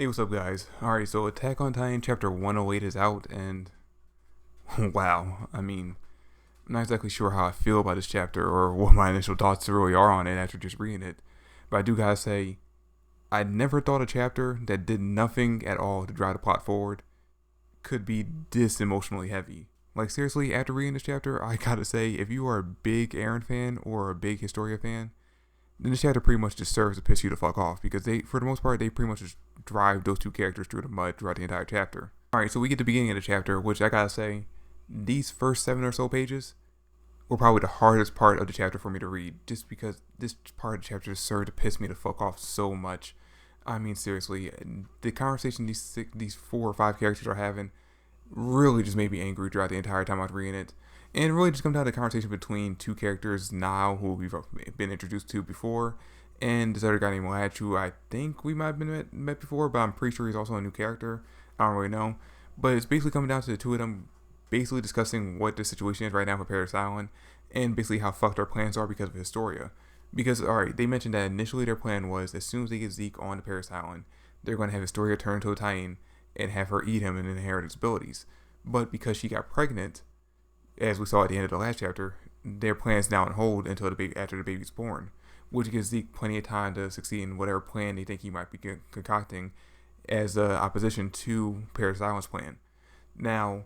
Hey, what's up, guys? Alright, so Attack on Titan Chapter 108 is out, and wow, I'm not exactly sure how I feel about this chapter or what my initial thoughts really are on it after just reading it. But I do gotta say, I never thought a chapter that did nothing at all to drive the plot forward could be this emotionally heavy. Like, seriously, after reading this chapter, I gotta say, if you are a big Eren fan or a big Historia fan, then this chapter pretty much just serves to piss you the fuck off because for the most part, they pretty much just drive those two characters through the mud throughout the entire chapter. Alright, so we get to the beginning of the chapter, which I gotta say, these first 7 or so pages were probably the hardest part of the chapter for me to read, just because this part of the chapter just served to piss me the fuck off so much. I mean, seriously, the conversation these 4 or 5 characters are having really just made me angry throughout the entire time I was reading it. And it really just comes down to the conversation between 2 characters now who we've been introduced to before, and this other guy named Latch, who I think we might have been met before, but I'm pretty sure he's also a new character. I don't really know. But it's basically coming down to the two of them basically discussing what the situation is right now for Paradis Island, and basically how fucked our plans are because of Historia. Because, alright, they mentioned that initially their plan was, as soon as they get Zeke on to Paradis Island, they're going to have Historia turn to a Titan and have her eat him and inherit his abilities. But because she got pregnant, as we saw at the end of the last chapter, their plan is now on hold until after the baby's born, which gives Zeke plenty of time to succeed in whatever plan they think he might be concocting as opposition to Paradis Island's plan. Now,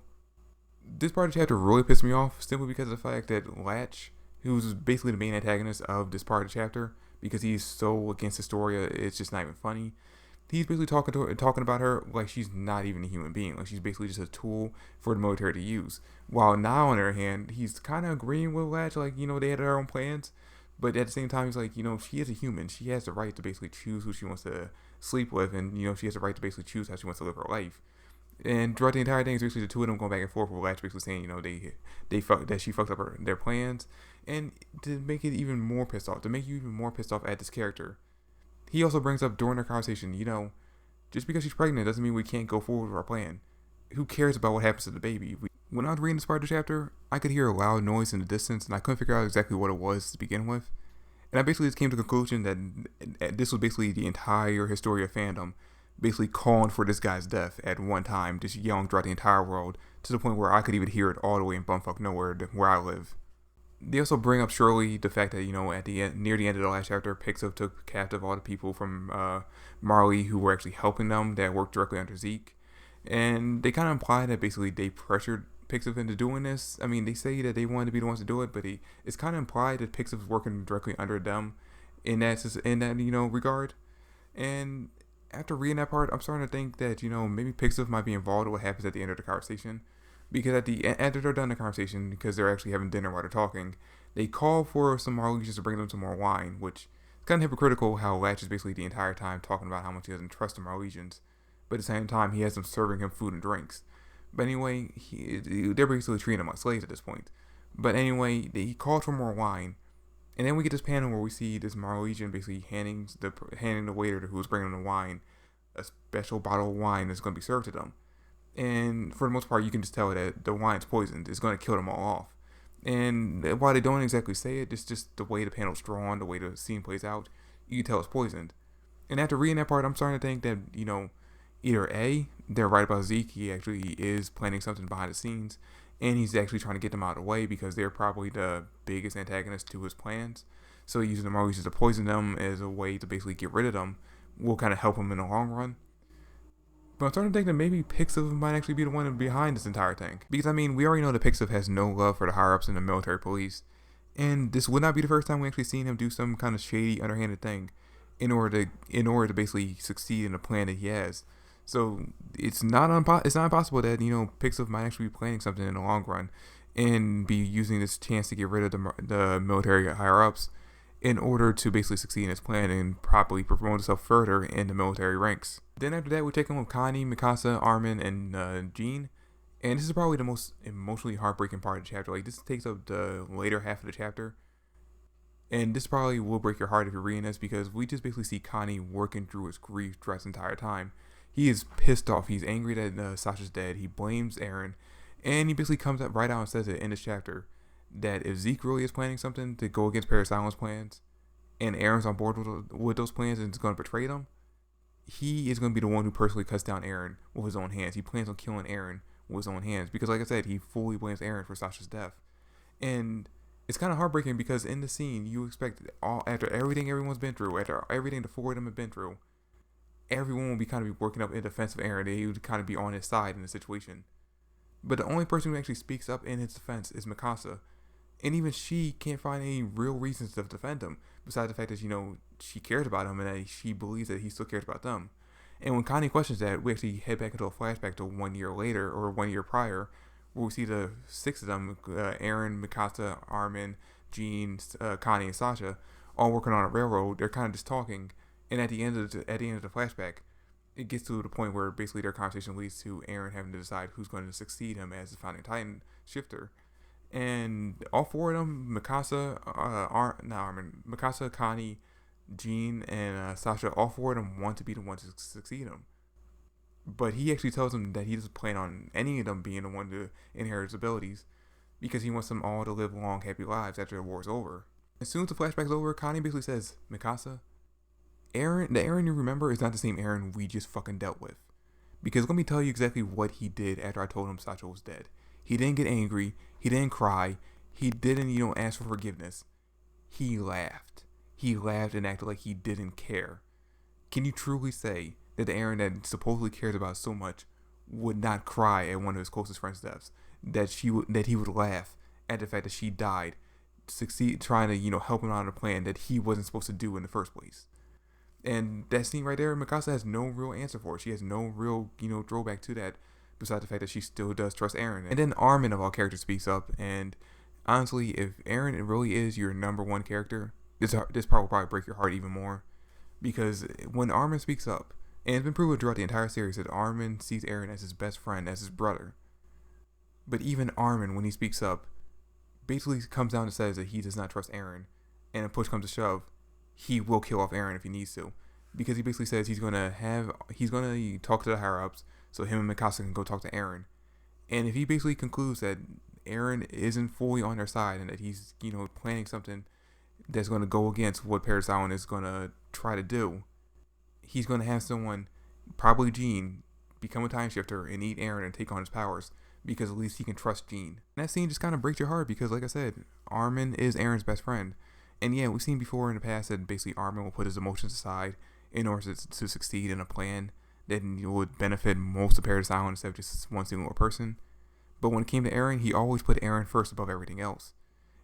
this part of the chapter really pissed me off simply because of the fact that Latch, who's basically the main antagonist of this part of the chapter, because he's so against Historia, it's just not even funny. He's basically talking about her like she's not even a human being, like she's basically just a tool for the military to use. While now, on the other hand, he's kind of agreeing with Latch, like, they had their own plans, but at the same time, he's like, she is a human. She has the right to basically choose who she wants to sleep with, and she has the right to basically choose how she wants to live her life. And throughout the entire thing, it's basically the two of them going back and forth with Latch basically saying, that she fucked up their plans, and to make it even more pissed off, to make you even more pissed off at this character. He also brings up during their conversation, just because she's pregnant doesn't mean we can't go forward with our plan. Who cares about what happens to the baby? When I was reading this part of the chapter, I could hear a loud noise in the distance, and I couldn't figure out exactly what it was to begin with. And I basically just came to the conclusion that this was basically the entire Historia fandom basically calling for this guy's death at one time, just yelling throughout the entire world, to the point where I could even hear it all the way in bumfuck nowhere where I live. They also bring up surely the fact that, at the end, near the end of the last chapter, Pixel took captive all the people from Marley who were actually helping them that worked directly under Zeke. And they kind of imply that basically they pressured Pixel into doing this. I mean, they say that they wanted to be the ones to do it, but it's kind of implied that Pixel was working directly under them in that regard. And after reading that part, I'm starting to think that, maybe Pixel might be involved in what happens at the end of the conversation. Because after they're done the conversation, because they're actually having dinner while they're talking, they call for some Marleys to bring them some more wine, which is kind of hypocritical how Latch is basically the entire time talking about how much he doesn't trust the Marlesians, but at the same time he has them serving him food and drinks. But anyway, they're basically treating him like slaves at this point. But anyway, he called for more wine, and then we get this panel where we see this Marlesian basically handing the waiter who's bringing them the wine a special bottle of wine that's going to be served to them. And for the most part, you can just tell that the wine's poisoned. It's going to kill them all off. And while they don't exactly say it, it's just the way the panel's drawn, the way the scene plays out, you can tell it's poisoned. And after reading that part, I'm starting to think that, either A, they're right about Zeke, he actually is planning something behind the scenes, and he's actually trying to get them out of the way because they're probably the biggest antagonist to his plans. So using the Marlies to poison them as a way to basically get rid of them will kind of help him in the long run. But I'm starting to think that maybe Pixiv might actually be the one behind this entire thing. Because, we already know that Pixiv has no love for the higher-ups in the military police. And this would not be the first time we actually seen him do some kind of shady, underhanded thing in order to basically succeed in the plan that he has. So, it's not impossible that, Pixiv might actually be planning something in the long run and be using this chance to get rid of the military higher-ups in order to basically succeed in his plan and properly promote himself further in the military ranks. Then after that, we take on with Connie, Mikasa, Armin, and Jean. And this is probably the most emotionally heartbreaking part of the chapter. Like, this takes up the later half of the chapter. And this probably will break your heart if you're reading this, because we just basically see Connie working through his grief throughout this entire time. He is pissed off. He's angry that Sasha's dead. He blames Eren. And he basically comes up right out and says it in this chapter, that if Zeke really is planning something to go against Paradis Island's plans, and Eren's on board with those plans and is going to betray them, he is going to be the one who personally cuts down Eren with his own hands. He plans on killing Eren with his own hands because, like I said, he fully blames Eren for Sasha's death. And it's kind of heartbreaking because in the scene, you expect after everything everyone's been through, after everything the four of them have been through, everyone will be kind of be working up in defense of Eren. They would kind of be on his side in the situation. But the only person who actually speaks up in his defense is Mikasa. And even she can't find any real reasons to defend him, besides the fact that, she cares about him and that she believes that he still cares about them. And when Connie questions that, we actually head back into a flashback to 1 year later, or 1 year prior, where we see the six of them, Eren, Mikasa, Armin, Jean, Connie, and Sasha, all working on a railroad. They're kind of just talking. And at the end of the flashback, it gets to the point where basically their conversation leads to Eren having to decide who's going to succeed him as the founding Titan shifter. And all four of them, Mikasa, Mikasa, Connie, Jean, and Sasha, all four of them want to be the ones to succeed him. But he actually tells them that he doesn't plan on any of them being the one to inherit his abilities because he wants them all to live long, happy lives after the war's over. As soon as the flashback's over, Connie basically says, Mikasa, the Eren you remember is not the same Eren we just fucking dealt with. Because let me tell you exactly what he did after I told him Sasha was dead. He didn't get angry. He didn't cry. He didn't, ask for forgiveness. He laughed. He laughed and acted like he didn't care. Can you truly say that the Eren that supposedly cares about so much would not cry at one of his closest friends' deaths? That he would laugh at the fact that she died, trying to, help him out on a plan that he wasn't supposed to do in the first place. And that scene right there, Mikasa has no real answer for it. She has no real, throwback to that, besides the fact that she still does trust Eren. And then Armin, of all characters, speaks up. And honestly, if Eren really is your number one character, this part will probably break your heart even more. Because when Armin speaks up, and it's been proven throughout the entire series that Armin sees Eren as his best friend, as his brother. But even Armin, when he speaks up, basically comes down and says that he does not trust Eren. And if push comes to shove, he will kill off Eren if he needs to. Because he basically says he's gonna talk to the higher ups so him and Mikasa can go talk to Eren. And if he basically concludes that Eren isn't fully on their side and that he's, planning something that's gonna go against what Paradis Island is gonna try to do, he's gonna have someone, probably Jean, become a time shifter and eat Eren and take on his powers because at least he can trust Jean. And that scene just kind of breaks your heart because, like I said, Armin is Eren's best friend. And yeah, we've seen before in the past that basically Armin will put his emotions aside in order to succeed in a plan that would benefit most of Paradis Island instead of just one single person. But when it came to Eren, he always put Eren first above everything else.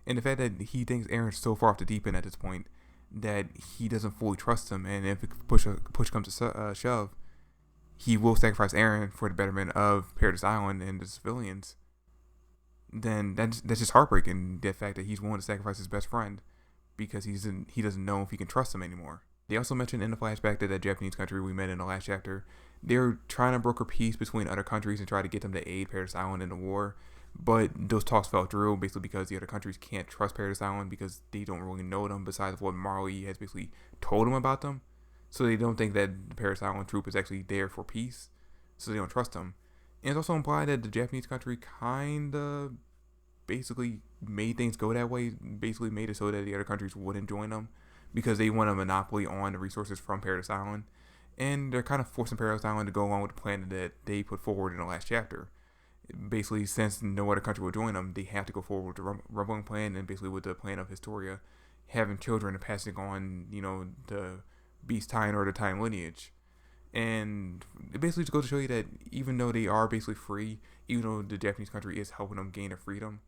And the fact that he thinks Eren's so far off the deep end at this point that he doesn't fully trust him, and if push comes to shove, he will sacrifice Eren for the betterment of Paradis Island and the civilians, then that's just heartbreaking, the fact that he's willing to sacrifice his best friend because he doesn't know if he can trust him anymore. They also mentioned in the flashback that Japanese country we met in the last chapter, they're trying to broker peace between other countries and try to get them to aid Paradis Island in the war. But those talks fell through basically because the other countries can't trust Paradis Island because they don't really know them besides what Marley has basically told them about them. So they don't think that the Paradis Island troop is actually there for peace. So they don't trust them. And it's also implied that the Japanese country kind of basically made things go that way. Basically made it so that the other countries wouldn't join them because they want a monopoly on the resources from Paradis Island. And they're kind of forcing Paradis Island to go along with the plan that they put forward in the last chapter. Basically, since no other country will join them, they have to go forward with the rumbling plan and basically with the plan of Historia, having children and passing on, the Beast Titan or the Titan lineage. And it basically just goes to show you that even though they are basically free, even though the Japanese country is helping them gain their freedom,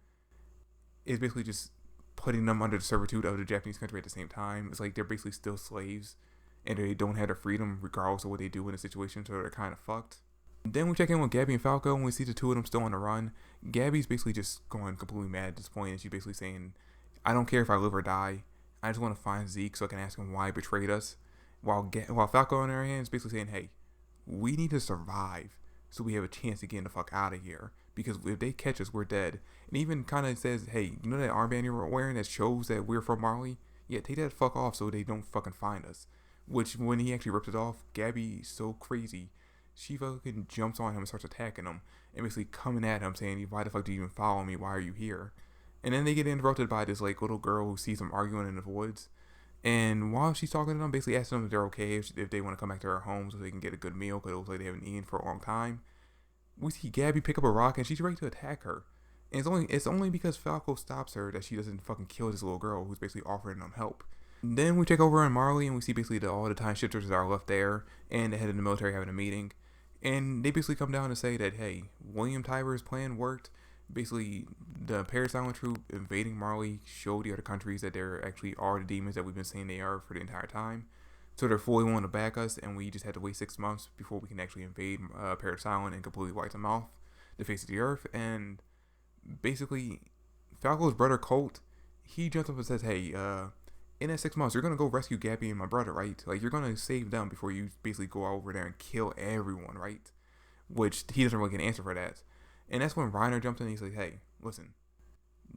it's basically just putting them under the servitude of the Japanese country at the same time. It's like they're basically still slaves and they don't have their freedom regardless of what they do in a situation, so they're kind of fucked. Then we check in with Gaby and Falco and we see the two of them still on the run. Gaby's basically just going completely mad at this point, and she's basically saying, I don't care if I live or die. I just want to find Zeke so I can ask him why he betrayed us. While Falco on her hand is basically saying, hey, we need to survive so we have a chance to get the fuck out of here. Because if they catch us, we're dead. And even kind of says, hey, you know that armband you're wearing that shows that we're from Marley? Yeah, take that fuck off so they don't fucking find us. Which, when he actually ripped it off, Gaby's so crazy. She fucking jumps on him and starts attacking him. And basically coming at him saying, why the fuck do you even follow me? Why are you here? And then they get interrupted by this like little girl who sees them arguing in the woods. And while she's talking to them, basically asking them if they're okay, if they want to come back to her home so they can get a good meal, because it looks like they haven't eaten for a long time. We see Gaby pick up a rock and she's ready to attack her. And it's only because Falco stops her that she doesn't fucking kill this little girl who's basically offering them help. Then we check over on Marley and we see basically all the time shifters that are left there and the head of the military having a meeting. And they basically come down and say that, hey, William Tyber's plan worked. Basically, the Paradis Island troop invading Marley showed the other countries that there actually are the demons that we've been saying they are for the entire time. So they're fully willing to back us, and we just had to wait 6 months before we can actually invade Paradis Island and completely wipe them off the face of the earth. And basically, Falco's brother Colt, he jumps up and says, hey, in that 6 months, you're going to go rescue Gaby and my brother, right? Like, you're going to save them before you basically go over there and kill everyone, right? Which he doesn't really get an answer for that. And that's when Reiner jumps in and he's like, hey, listen,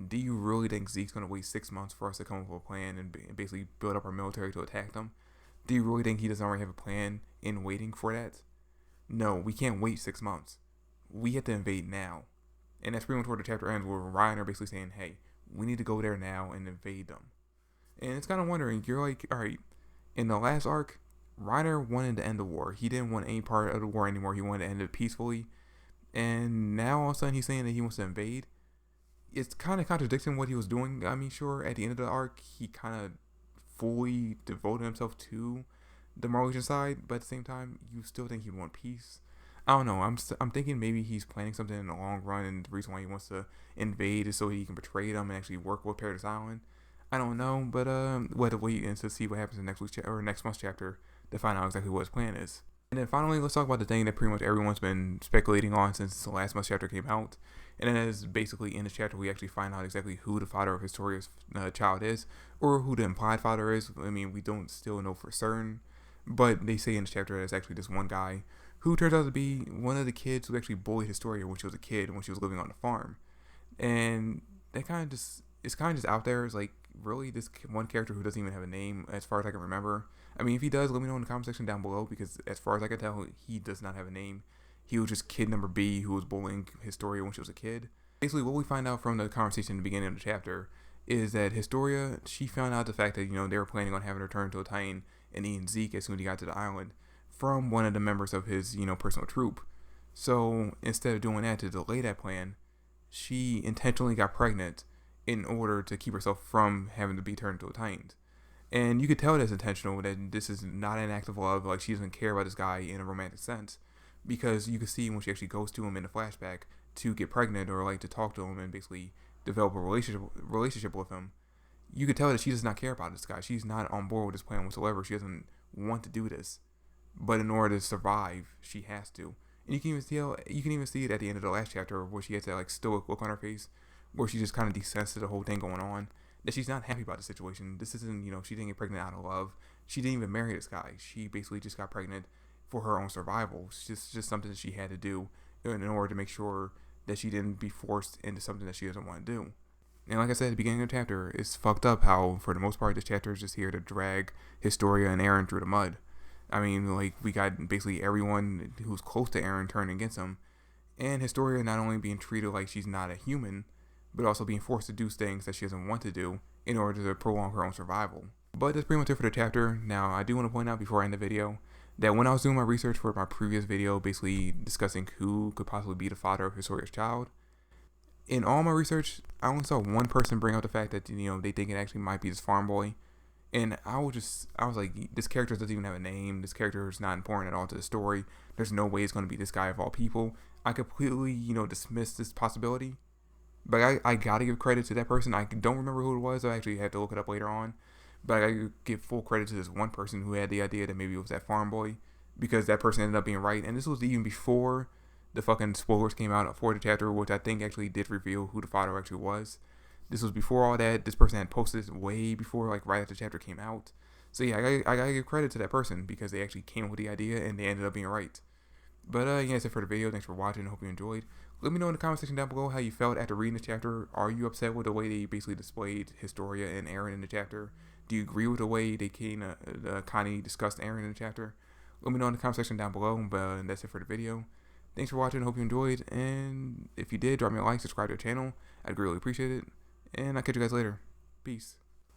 do you really think Zeke's going to wait 6 months for us to come up with a plan and basically build up our military to attack them? Do you really think he doesn't already have a plan in waiting for that? No, we can't wait 6 months. We have to invade now. And that's pretty much where the chapter ends, where Reiner basically saying, hey, we need to go there now and invade them. And it's kind of wondering, you're like, all right, in the last arc, Reiner wanted to end the war. He didn't want any part of the war anymore. He wanted to end it peacefully. And now all of a sudden he's saying that he wants to invade. It's kind of contradicting what he was doing. I mean, sure, at the end of the arc, he kind of fully devoted himself to the Marleyan side, but at the same time, you still think he'd want peace. I don't know. I'm thinking maybe he's planning something in the long run, and the reason why he wants to invade is so he can betray them and actually work with Paradis Island. I don't know, but we'll have to wait and to see what happens in next month's chapter to find out exactly what his plan is. And then finally, let's talk about the thing that pretty much everyone's been speculating on since the last month's chapter came out. And that is basically in this chapter, we actually find out exactly who the father of Historia's child is, or who the implied father is. I mean, we don't still know for certain, but they say in this chapter that it's actually this one guy who turns out to be one of the kids who actually bullied Historia when she was a kid, when she was living on the farm. And that kind of just, it's kind of just out there. It's like, really, this one character who doesn't even have a name, as far as I can remember. I mean, if he does, let me know in the comment section down below, because as far as I can tell, he does not have a name. He was just kid number B who was bullying Historia when she was a kid. Basically, what we find out from the conversation in the beginning of the chapter is that Historia, she found out the fact that, they were planning on having her turn to a Titan and eating Zeke as soon as he got to the island from one of the members of his, personal troop. So instead of doing that to delay that plan, she intentionally got pregnant in order to keep herself from having to be turned into a Titan. And you could tell that's intentional, that this is not an act of love, like she doesn't care about this guy in a romantic sense, because you can see when she actually goes to him in the flashback to get pregnant or like to talk to him and basically develop a relationship with him, you could tell that she does not care about this guy. She's not on board with this plan whatsoever. She doesn't want to do this, but in order to survive, she has to. And you can even see it at the end of the last chapter, where she has that like stoic look on her face, where she just kind of descends to the whole thing going on, that she's not happy about the situation. This isn't, she didn't get pregnant out of love. She didn't even marry this guy. She basically just got pregnant for her own survival. It's just something that she had to do in order to make sure that she didn't be forced into something that she doesn't want to do. And like I said at the beginning of the chapter, it's fucked up how, for the most part, this chapter is just here to drag Historia and Eren through the mud. I mean, like, we got basically everyone who's close to Eren turning against him, and Historia not only being treated like she's not a human, but also being forced to do things that she doesn't want to do in order to prolong her own survival. But that's pretty much it for the chapter. Now, I do want to point out before I end the video that when I was doing my research for my previous video, basically discussing who could possibly be the father of Historia's child, in all my research, I only saw one person bring up the fact that, they think it actually might be this farm boy. And I was like, this character doesn't even have a name. This character is not important at all to the story. There's no way it's going to be this guy of all people. I completely, dismiss this possibility. But I gotta give credit to that person. I don't remember who it was. I actually had to look it up later on. But I gotta give full credit to this one person who had the idea that maybe it was that farm boy, because that person ended up being right. And this was even before the fucking spoilers came out for the chapter, which I think actually did reveal who the father actually was. This was before all that. This person had posted way before, like right after the chapter came out. So yeah, I gotta give credit to that person, because they actually came up with the idea and they ended up being right. But yeah, that's it for the video. Thanks for watching. I hope you enjoyed. Let me know in the comment section down below how you felt after reading the chapter. Are you upset with the way they basically displayed Historia and Eren in the chapter? Do you agree with the way they kind of discussed Eren in the chapter? Let me know in the comment section down below. But that's it for the video. Thanks for watching. Hope you enjoyed. And if you did, drop me a like, subscribe to the channel. I'd greatly appreciate it. And I'll catch you guys later. Peace.